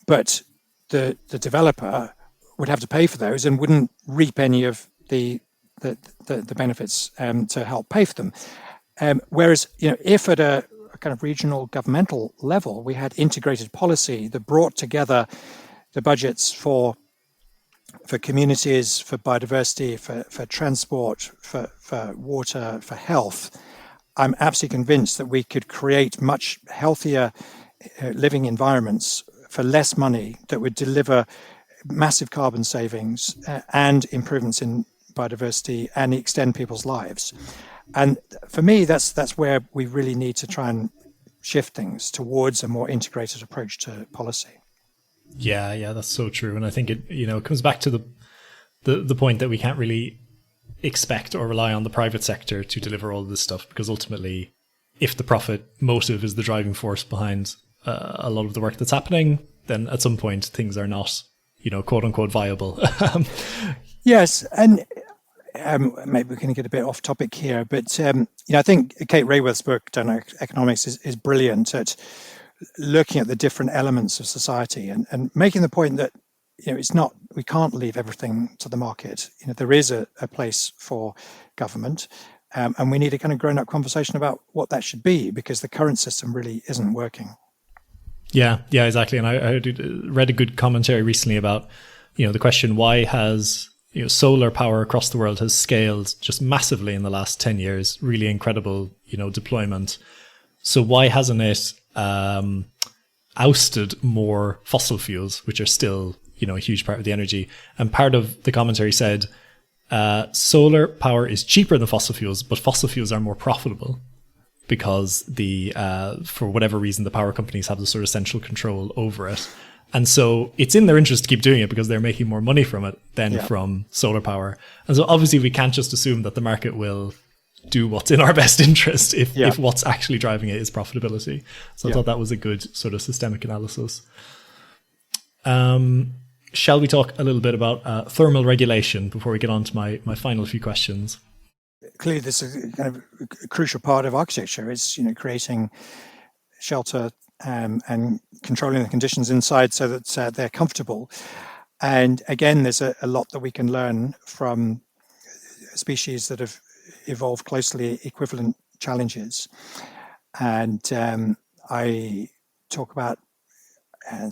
but the developer would have to pay for those and wouldn't reap any of the benefits to help pay for them. Whereas, if at a kind of regional governmental level we had integrated policy that brought together the budgets for communities, for biodiversity, for transport, for water, for health, I'm absolutely convinced that we could create much healthier living environments for less money that would deliver massive carbon savings and improvements in biodiversity and extend people's lives. And for me, that's where we really need to try and shift things towards a more integrated approach to policy. Yeah, that's so true. And I think it comes back to the point that we can't really expect or rely on the private sector to deliver all of this stuff, because ultimately, if the profit motive is the driving force behind a lot of the work that's happening, then at some point things are not, quote unquote, viable. Yes, and maybe we're going to get a bit off topic here, but I think Kate Raworth's book, Economics, is brilliant at looking at the different elements of society and making the point that we can't leave everything to the market. There is a place for government, and we need a kind of grown-up conversation about what that should be, because the current system really isn't working. Yeah, exactly. And I read a good commentary recently about the question, why has solar power across the world has scaled just massively in the last 10 years, really incredible deployment. So why hasn't it ousted more fossil fuels, which are still a huge part of the energy? And part of the commentary said solar power is cheaper than fossil fuels, but fossil fuels are more profitable because for whatever reason the power companies have the sort of central control over it. And so it's in their interest to keep doing it because they're making more money from it than from solar power. And so obviously we can't just assume that the market will do what's in our best interest if what's actually driving it is profitability. So I thought that was a good sort of systemic analysis. Shall we talk a little bit about thermal regulation before we get on to my final few questions? Clearly, this is kind of a crucial part of architecture, is creating shelter and controlling the conditions inside so that they're comfortable. And again, there's a lot that we can learn from species that have evolved closely equivalent challenges. And I talk about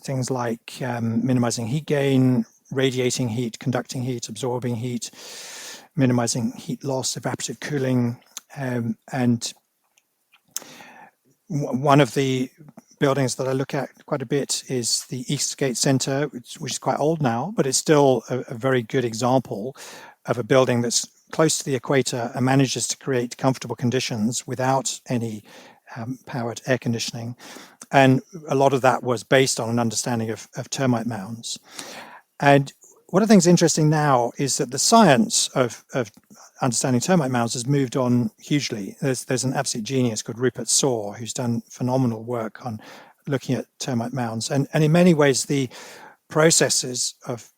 things like minimizing heat gain, radiating heat, conducting heat, absorbing heat, minimizing heat loss, evaporative cooling. And one of the buildings that I look at quite a bit is the Eastgate Centre, which is quite old now, but it's still a very good example of a building that's close to the equator and manages to create comfortable conditions without any powered air conditioning. And a lot of that was based on an understanding of termite mounds. And one of the things interesting now is that the science of understanding termite mounds has moved on hugely. There's an absolute genius called Rupert Saw who's done phenomenal work on looking at termite mounds. And in many ways, the processes of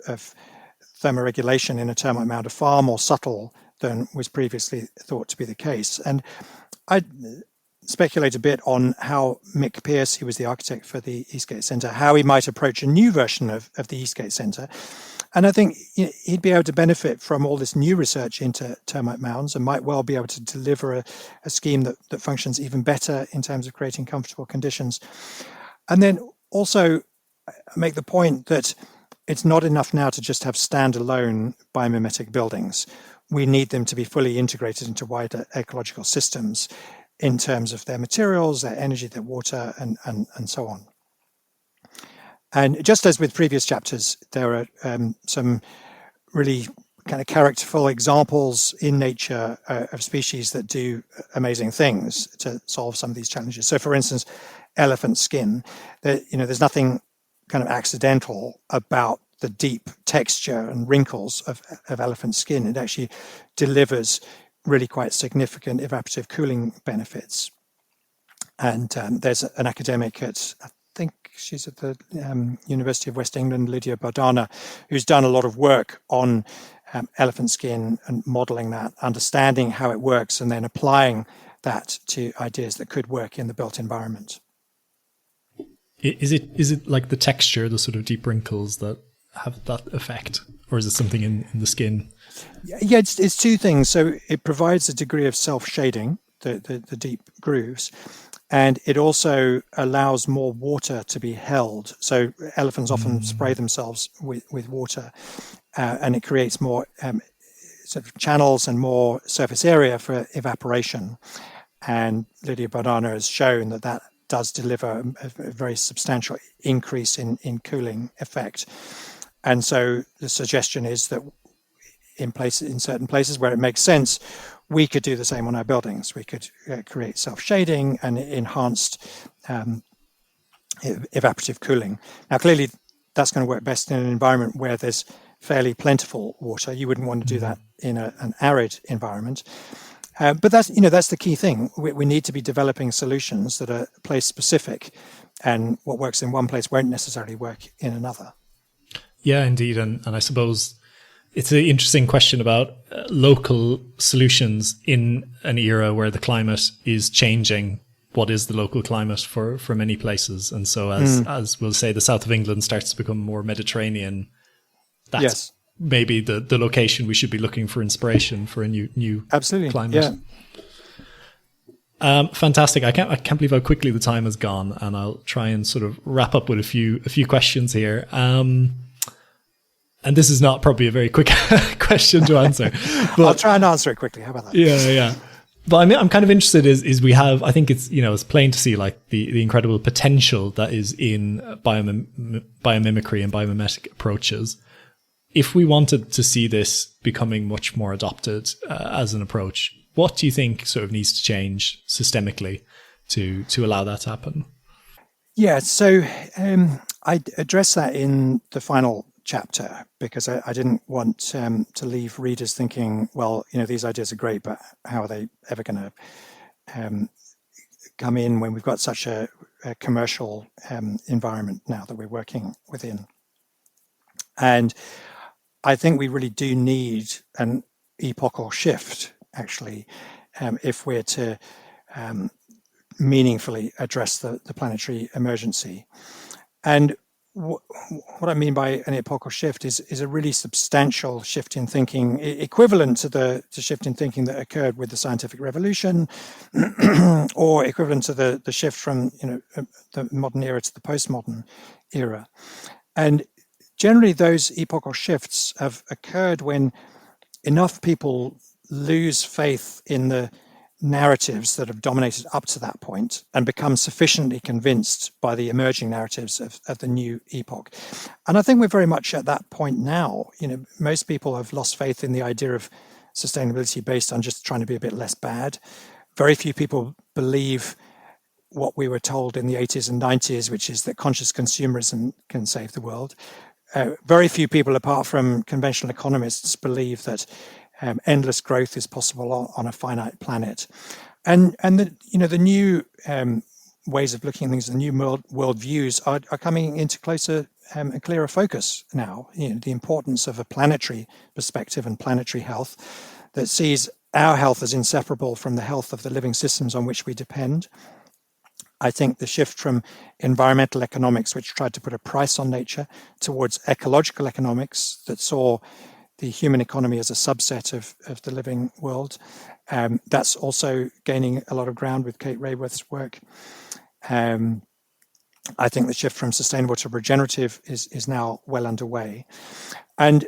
thermoregulation in a termite mound are far more subtle than was previously thought to be the case. And I speculate a bit on how Mick Pearce, who was the architect for the Eastgate Centre, how he might approach a new version of the Eastgate Centre. And I think he'd be able to benefit from all this new research into termite mounds and might well be able to deliver a scheme that functions even better in terms of creating comfortable conditions. And then also make the point that it's not enough now to just have standalone biomimetic buildings. We need them to be fully integrated into wider ecological systems in terms of their materials, their energy, their water, and so on. And just as with previous chapters, there are some really kind of characterful examples in nature of species that do amazing things to solve some of these challenges. So, for instance, elephant skin. There's nothing kind of accidental about the deep texture and wrinkles of elephant skin. It actually delivers really quite significant evaporative cooling benefits. And there's an academic at, I think she's at the University of West England, Lydia Bardana, who's done a lot of work on elephant skin and modeling that, understanding how it works, and then applying that to ideas that could work in the built environment. Is it like the texture, the sort of deep wrinkles that have that effect, or is it something in the skin? Yeah, it's two things. So it provides a degree of self-shading, the deep grooves, And it also allows more water to be held. So elephants often spray themselves with water, and it creates more sort of channels and more surface area for evaporation. And Lydia Banana has shown that that does deliver a very substantial increase in cooling effect. And so the suggestion is that in certain places where it makes sense, we could do the same on our buildings. We could create self-shading and enhanced evaporative cooling. Now, clearly, that's going to work best in an environment where there's fairly plentiful water. You wouldn't want to do that in an arid environment. But that's the key thing. We need to be developing solutions that are place specific, and what works in one place won't necessarily work in another. Yeah, indeed. And I suppose it's an interesting question about local solutions in an era where the climate is changing. What is the local climate for many places? And so as we'll say, the south of England starts to become more Mediterranean, that's maybe the location we should be looking for inspiration for a new absolutely climate. Yeah. Fantastic. I can't believe how quickly the time has gone, and I'll try and sort of wrap up with a few questions here. And this is not probably a very quick question to answer, but I'll try and answer it quickly. How about that? Yeah. But I'm kind of interested is we have, I think it's plain to see like the incredible potential that is in biomimicry and biomimetic approaches. If we wanted to see this becoming much more adopted as an approach, what do you think sort of needs to change systemically to allow that to happen? Yeah, so I address that in the final chapter because I didn't want to leave readers thinking, well, these ideas are great, but how are they ever going to come in when we've got such a commercial environment now that we're working within? And I think we really do need an epochal shift, actually, if we're to meaningfully address the planetary emergency. And what I mean by an epochal shift is a really substantial shift in thinking, equivalent to the shift in thinking that occurred with the scientific revolution, or equivalent to the shift from the modern era to the postmodern era. And generally, those epochal shifts have occurred when enough people lose faith in the narratives that have dominated up to that point and become sufficiently convinced by the emerging narratives of the new epoch. And I think we're very much at that point now. Most people have lost faith in the idea of sustainability based on just trying to be a bit less bad. Very few people believe what we were told in the 80s and 90s, which is that conscious consumerism can save the world. Very few people, apart from conventional economists, believe that endless growth is possible on a finite planet, and the new ways of looking at things, the new world views are coming into closer and clearer focus now. The importance of a planetary perspective and planetary health that sees our health as inseparable from the health of the living systems on which we depend. I think the shift from environmental economics, which tried to put a price on nature, towards ecological economics that saw the human economy as a subset of the living world. That's also gaining a lot of ground with Kate Raworth's work. I think the shift from sustainable to regenerative is now well underway. And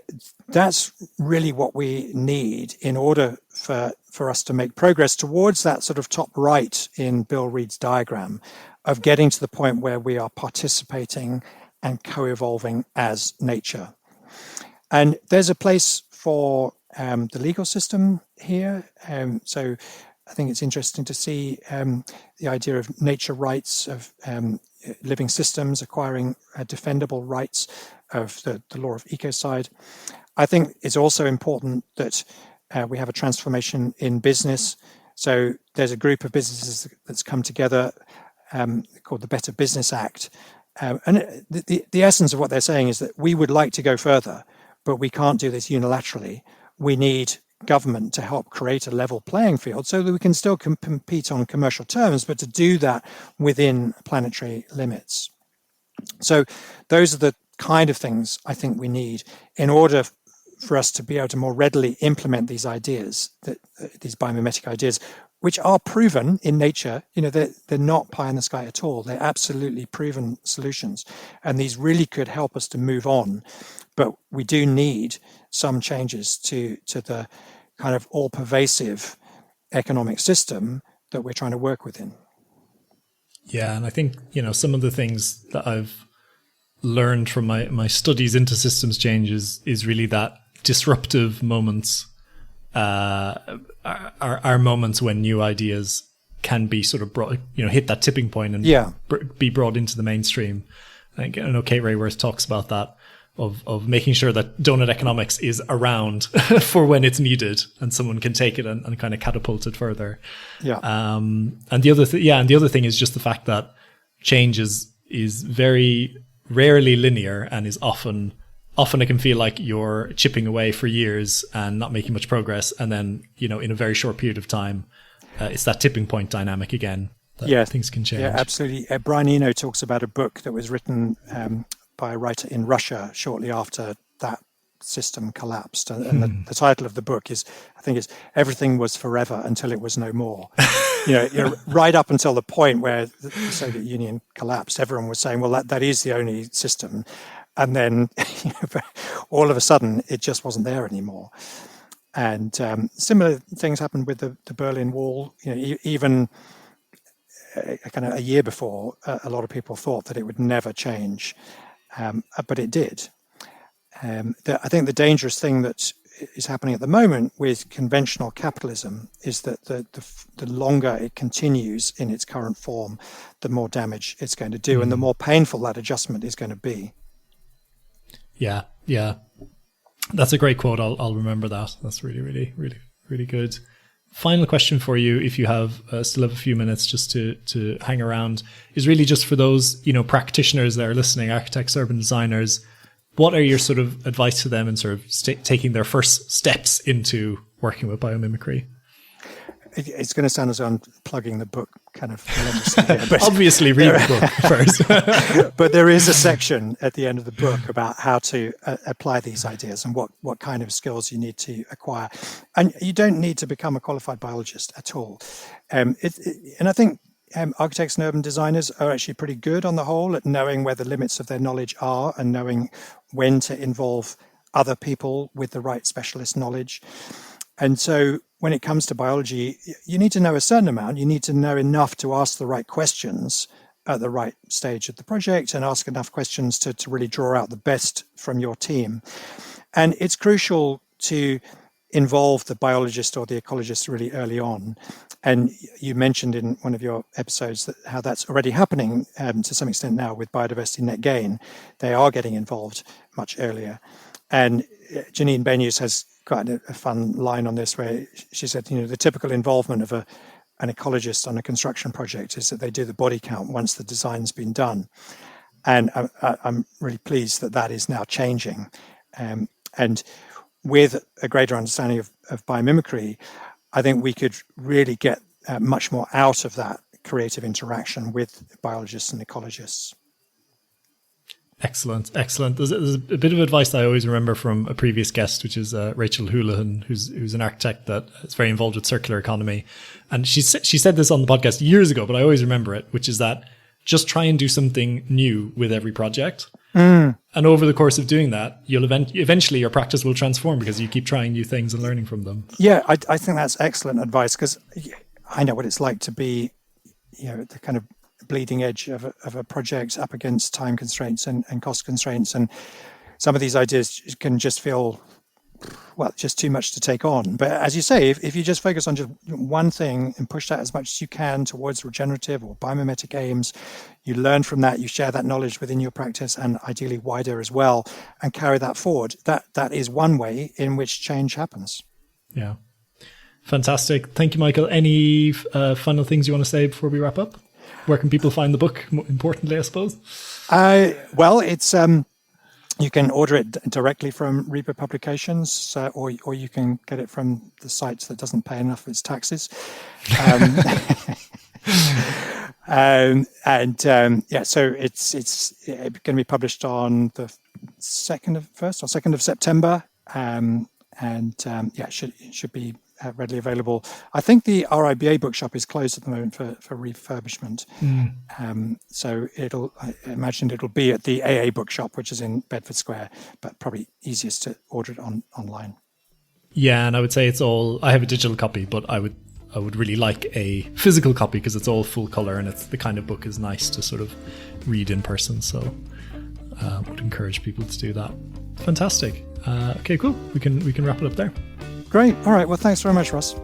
that's really what we need in order for us to make progress towards that sort of top right in Bill Reed's diagram of getting to the point where we are participating and co-evolving as nature. And there's a place for the legal system here. So I think it's interesting to see the idea of nature rights, of living systems acquiring defendable rights, of the law of ecocide. I think it's also important that we have a transformation in business. So there's a group of businesses that's come together called the Better Business Act. And the essence of what they're saying is that we would like to go further, but we can't do this unilaterally. We need government to help create a level playing field so that we can still compete on commercial terms, but to do that within planetary limits. So those are the kind of things I think we need in order for us to be able to more readily implement these ideas, these biomimetic ideas, which are proven in nature. They're not pie in the sky at all. They're absolutely proven solutions. And these really could help us to move on. But we do need some changes to the kind of all-pervasive economic system that we're trying to work within. Yeah, and I think, some of the things that I've learned from my studies into systems changes is really that disruptive moments are moments when new ideas can be sort of brought, hit that tipping point and be brought into the mainstream. I think, Kate Rayworth talks about that, of making sure that donut economics is around for when it's needed and someone can take it and kind of catapult it further. Yeah. And the other thing is just the fact that change is very rarely linear and is often it can feel like you're chipping away for years and not making much progress. And then, in a very short period of time, it's that tipping point dynamic again that things can change. Yeah, absolutely. Brian Eno talks about a book that was written by a writer in Russia shortly after that system collapsed. And the title of the book is Everything Was Forever Until It Was No More. Right up until the point where the Soviet Union collapsed, everyone was saying, well, that is the only system. And then all of a sudden, it just wasn't there anymore. And similar things happened with the Berlin Wall. Even kind of a year before, a lot of people thought that it would never change, but it did. I think the dangerous thing that is happening at the moment with conventional capitalism is that the longer it continues in its current form, the more damage it's going to do, and the more painful that adjustment is going to be. Yeah. That's a great quote. I'll remember that. That's really, really, really, really good. Final question for you, if you have still have a few minutes just to hang around, is really just for those, practitioners that are listening, architects, urban designers. What are your sort of advice to them in sort of taking their first steps into working with biomimicry? It's going to sound as though I'm plugging the book kind of relentlessly here, but obviously read the book first. But there is a section at the end of the book about how to apply these ideas and what kind of skills you need to acquire. And you don't need to become a qualified biologist at all. And I think architects and urban designers are actually pretty good on the whole at knowing where the limits of their knowledge are and knowing when to involve other people with the right specialist knowledge. And so when it comes to biology, you need to know a certain amount. You need to know enough to ask the right questions at the right stage of the project and ask enough questions to really draw out the best from your team. And it's crucial to involve the biologist or the ecologist really early on. And you mentioned in one of your episodes how that's already happening to some extent now with biodiversity net gain. They are getting involved much earlier. And Janine Benyus has quite a fun line on this where she said, the typical involvement of an ecologist on a construction project is that they do the body count once the design's been done. And I'm really pleased that is now changing. And with a greater understanding of biomimicry, I think we could really get much more out of that creative interaction with biologists and ecologists. Excellent. There's a bit of advice that I always remember from a previous guest, which is Rachel Houlihan, who's an architect that is very involved with circular economy. And she said this on the podcast years ago, but I always remember it, which is that just try and do something new with every project. And over the course of doing that, you'll eventually your practice will transform because you keep trying new things and learning from them. Yeah, I think that's excellent advice because I know what it's like to be, the kind of bleeding edge of a project up against time constraints and cost constraints. And some of these ideas can just feel, just too much to take on. But as you say, if you just focus on just one thing and push that as much as you can towards regenerative or biomimetic aims, you learn from that, you share that knowledge within your practice and ideally wider as well, and carry that forward. That is one way in which change happens. Yeah. Fantastic. Thank you, Michael. Any final things you want to say before we wrap up? Where can people find the book, more importantly, I suppose? It's you can order it directly from Reba Publications, or you can get it from the site that doesn't pay enough of its taxes. So it's going to be published on the 2nd of September. it should be readily available. I think the RIBA bookshop is closed at the moment for refurbishment. So I imagine it'll be at the AA bookshop, which is in Bedford Square, but probably easiest to order it online. Yeah, and I would say I have a digital copy, but I would really like a physical copy because it's all full color and it's the kind of book is nice to sort of read in person. So I would encourage people to do that. Fantastic. Okay, cool. We can wrap it up there. Great. All right. Well, thanks very much, Ross.